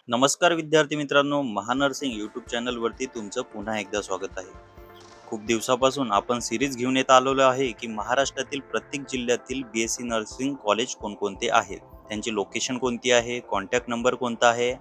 नमस्कार विद्यार्थी मित्रांनो, महानर्सिंग यूट्यूब चॅनलवरती तुमचं पुन्हा एकदा स्वागत आहे. खूप दिवसापासून आपण सिरीज घेऊन येत आलेलो आहे की महाराष्ट्रातील प्रत्येक जिल्ह्यातील BSc नर्सिंग कॉलेज कोणकोणते आहेत, त्यांची लोकेशन कोणती आहे, कॉन्टॅक्ट नंबर कोणता आहे,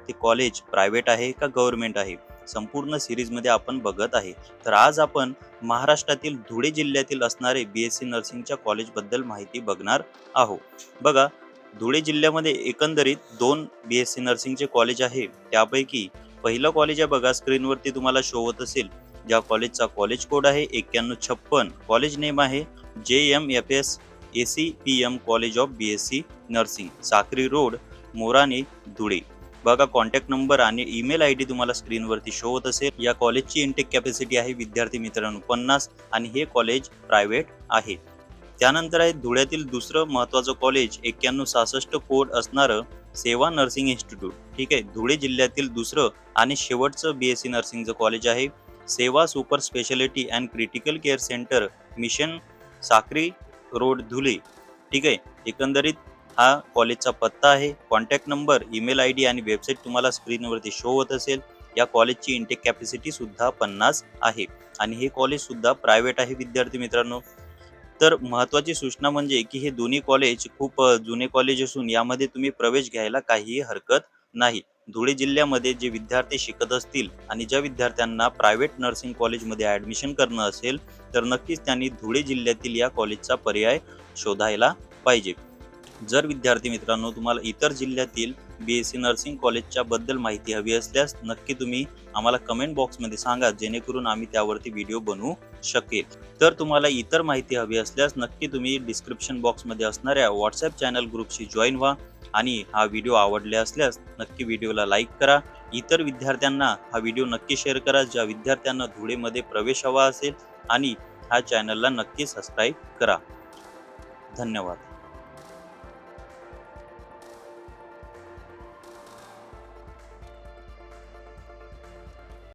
ते कॉलेज प्रायव्हेट आहे का गव्हर्नमेंट आहे, संपूर्ण सिरीजमध्ये आपण बघत आहे. तर आज आपण महाराष्ट्रातील धुळे जिल्ह्यातील असणारे BSc नर्सिंगच्या कॉलेजबद्दल माहिती बघणार आहोत. बघा, धुळे जिल्ह्यामध्ये एकंदरीत 2 BSc नर्सिंगचे कॉलेज आहे. त्यापैकी पहिलं कॉलेज आहे बघा, स्क्रीनवरती तुम्हाला शो होत असेल. ज्या कॉलेजचा कॉलेज कोड आहे 9156. कॉलेज नेम आहे JMFS ACPM college of BSc nursing, Sakri road, Morane, Dhule. बघा, कॉन्टॅक्ट नंबर आणि ईमेल ID तुम्हाला स्क्रीनवरती शो होत असेल. या कॉलेजची इंटेक कॅपॅसिटी आहे विद्यार्थी मित्रांनो 50 आणि हे कॉलेज प्रायव्हेट आहे. त्यानंतर आहे धुळ्यातील दुसरं महत्त्वाचं कॉलेज 9166 कोड असणारं सेवा नर्सिंग इन्स्टिट्यूट. ठीक आहे, धुळे जिल्ह्यातील दुसरं आणि शेवटचं BSc नर्सिंगचं कॉलेज आहे सेवा super speciality and critical care centre, mission, Sakri road, Dhule. ठीक आहे, एकंदरीत हा कॉलेजचा पत्ता आहे. कॉन्टॅक्ट नंबर, ईमेल ID आणि वेबसाईट तुम्हाला स्क्रीनवरती शो होत असेल. या कॉलेजची इंटेक कॅपॅसिटी सुद्धा 50 आहे आणि हे कॉलेज सुद्धा प्रायव्हेट आहे विद्यार्थी मित्रांनो. तर महत्त्वाची सूचना म्हणजे की हे दोन्ही कॉलेज खूप जुने कॉलेज असून यामध्ये तुम्ही प्रवेश घ्यायला काहीही हरकत नाही. धुळे जिल्ह्यामध्ये जे विद्यार्थी शिकत असतील आणि ज्या विद्यार्थ्यांना प्रायव्हेट नर्सिंग कॉलेजमध्ये ॲडमिशन करणं असेल तर नक्कीच त्यांनी धुळे जिल्ह्यातील या कॉलेजचा पर्याय शोधायला पाहिजे. जर विद्यार्थी मित्रांनो तुम्हाला इतर जिल्ह्यातील BSc नर्सिंग कॉलेजच्या बद्दल माहिती हवी असल्यास नक्की तुम्ही आम्हाला कमेंट बॉक्समध्ये सांगा, जेणेकरून आम्ही त्यावरती व्हिडिओ बनवू शकेल. तर तुम्हाला इतर माहिती हवी असल्यास नक्की तुम्ही डिस्क्रिप्शन बॉक्समध्ये असणाऱ्या व्हॉट्सॲप चॅनल ग्रुपशी जॉईन व्हा आणि हा व्हिडिओ आवडले असल्यास नक्की व्हिडिओला लाईक करा. इतर विद्यार्थ्यांना हा व्हिडिओ नक्की शेअर करा ज्या विद्यार्थ्यांना धुळेमध्ये प्रवेश हवा असेल, आणि हा चॅनलला नक्की सबस्क्राईब करा. धन्यवाद.